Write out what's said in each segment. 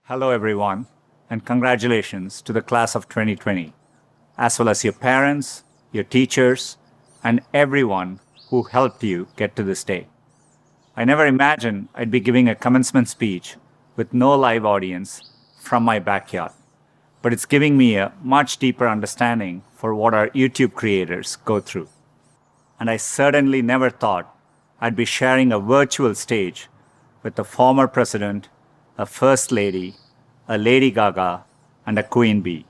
Hello, everyone, and congratulations to the class of 2020, as well as your parents, your teachers, and everyone who helped you get to this day. I never imagined I'd be giving a commencement speech with no live audience from my backyard, but it's giving me a much deeper understanding for what our YouTube creators go through. And I certainly never thought I'd be sharing a virtual stage with a former president, a first lady, a Lady Gaga, and a Queen Bee,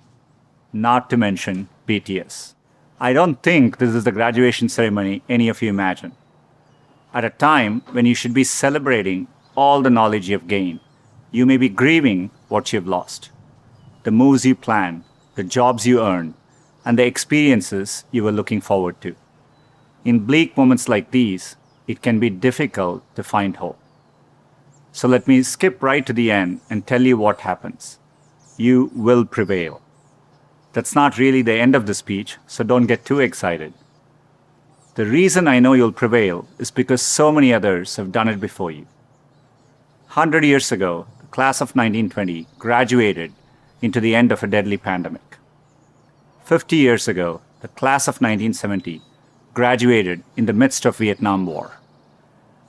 not to mention BTS. I don't think this is the graduation ceremony any of you imagine. At a time when you should be celebrating all the knowledge you've gained, you may be grieving what you've lost. The moves you planned, the jobs you earned, and the experiences you were looking forward to. In bleak moments like these, it can be difficult to find hope. So let me skip right to the end and tell you what happens. You will prevail. That's not really the end of the speech, so don't get too excited. The reason I know you'll prevail is because so many others have done it before you. 100 years ago, the class of 1920 graduated into the end of a deadly pandemic. 50 years ago, the class of 1970 graduated in the midst of Vietnam War.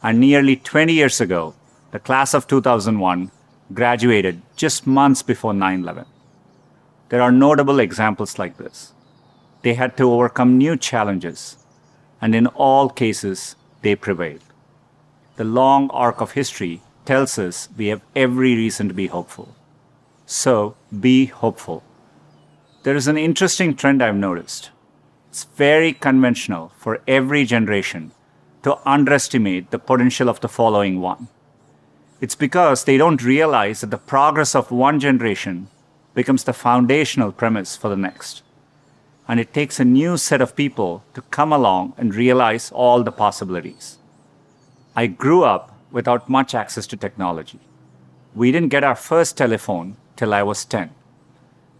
And nearly 20 years ago, the class of 2001 graduated just months before 9/11. There are notable examples like this. They had to overcome new challenges, and in all cases, they prevailed. The long arc of history tells us we have every reason to be hopeful. So, be hopeful. There is an interesting trend I've noticed. It's very conventional for every generation to underestimate the potential of the following one. It's because they don't realize that the progress of one generation becomes the foundational premise for the next. And it takes a new set of people to come along and realize all the possibilities. I grew up without much access to technology. We didn't get our first telephone till I was 10.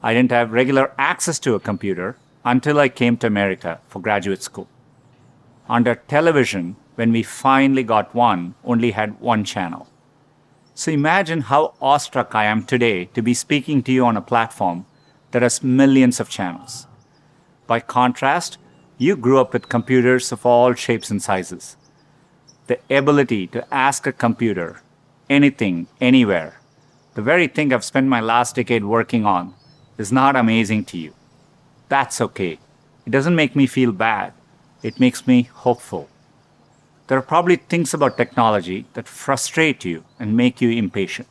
I didn't have regular access to a computer until I came to America for graduate school. Under television, when we finally got one, only had one channel. So imagine how awestruck I am today to be speaking to you on a platform that has millions of channels. By contrast, you grew up with computers of all shapes and sizes. The ability to ask a computer anything, anywhere, the very thing I've spent my last decade working on, is not amazing to you. That's okay. It doesn't make me feel bad. It makes me hopeful. There are probably things about technology that frustrate you and make you impatient.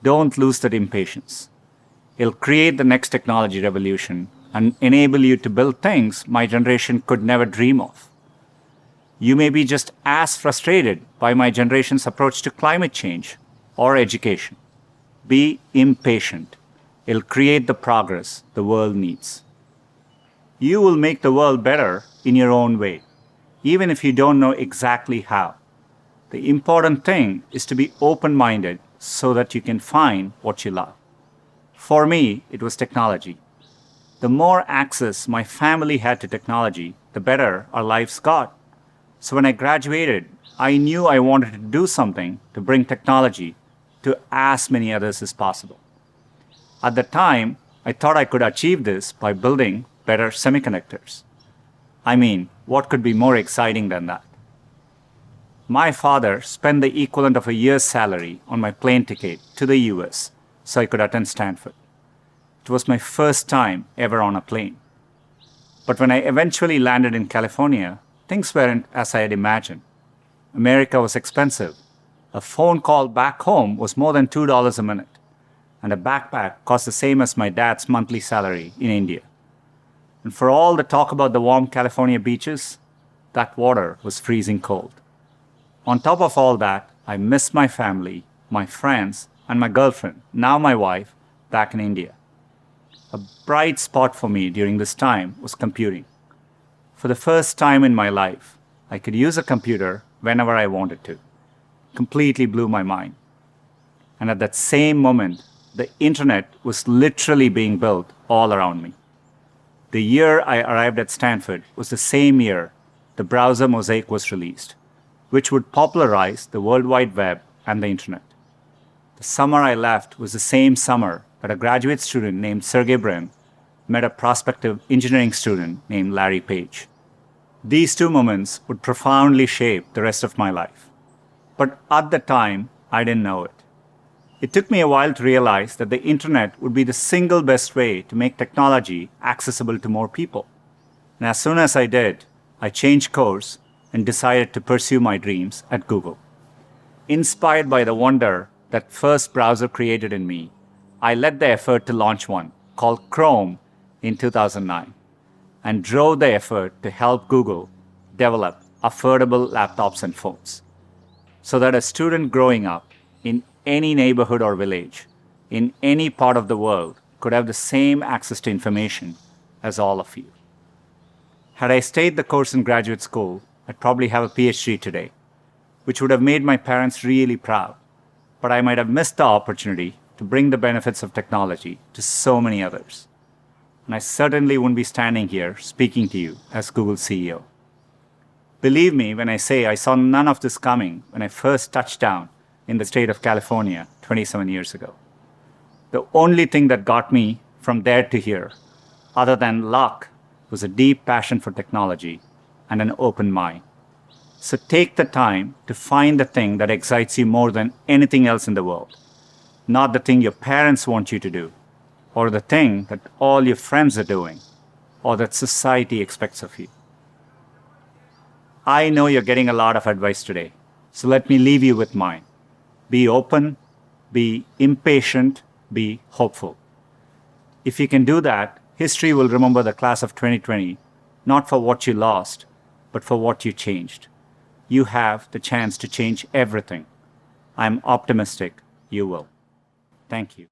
Don't lose that impatience. It'll create the next technology revolution and enable you to build things my generation could never dream of. You may be just as frustrated by my generation's approach to climate change or education. Be impatient. It'll create the progress the world needs. You will make the world better in your own way, even if you don't know exactly how. The important thing is to be open-minded so that you can find what you love. For me, it was technology. The more access my family had to technology, the better our lives got. So when I graduated, I knew I wanted to do something to bring technology to as many others as possible. At the time, I thought I could achieve this by building better semiconductors. I mean, what could be more exciting than that? My father spent the equivalent of a year's salary on my plane ticket to the US so I could attend Stanford. It was my first time ever on a plane. But when I eventually landed in California, things weren't as I had imagined. America was expensive. A phone call back home was more than $2 a minute, and a backpack cost the same as my dad's monthly salary in India. And for all the talk about the warm California beaches, that water was freezing cold. On top of all that, I missed my family, my friends, and my girlfriend, now my wife, back in India. A bright spot for me during this time was computing. For the first time in my life, I could use a computer whenever I wanted to. Completely blew my mind. And at that same moment, the internet was literally being built all around me. The year I arrived at Stanford was the same year the browser Mosaic was released, which would popularize the World Wide Web and the internet. The The summer I left was the same summer that a graduate student named Sergey Brin met a prospective engineering student named Larry Page. These two moments would profoundly shape the rest of my life. But at the time, I didn't know it. It took me a while to realize that the internet would be the single best way to make technology accessible to more people. And as soon as I did, I changed course and decided to pursue my dreams at Google. Inspired by the wonder that first browser created in me, I led the effort to launch one called Chrome in 2009 and drove the effort to help Google develop affordable laptops and phones so that a student growing up in any neighborhood or village in any part of the world could have the same access to information as all of you. Had I stayed the course in graduate school, I'd probably have a PhD today, which would have made my parents really proud, but I might have missed the opportunity to bring the benefits of technology to so many others. And I certainly wouldn't be standing here speaking to you as Google's CEO. Believe me when I say I saw none of this coming when I first touched down in the state of California 27 years ago. The only thing that got me from there to here, other than luck, was a deep passion for technology and an open mind. So take the time to find the thing that excites you more than anything else in the world, not the thing your parents want you to do, or the thing that all your friends are doing, or that society expects of you. I know you're getting a lot of advice today, so let me leave you with mine. Be open, be impatient, be hopeful. If you can do that, history will remember the class of 2020, not for what you lost, but for what you changed. You have the chance to change everything. I'm optimistic you will. Thank you.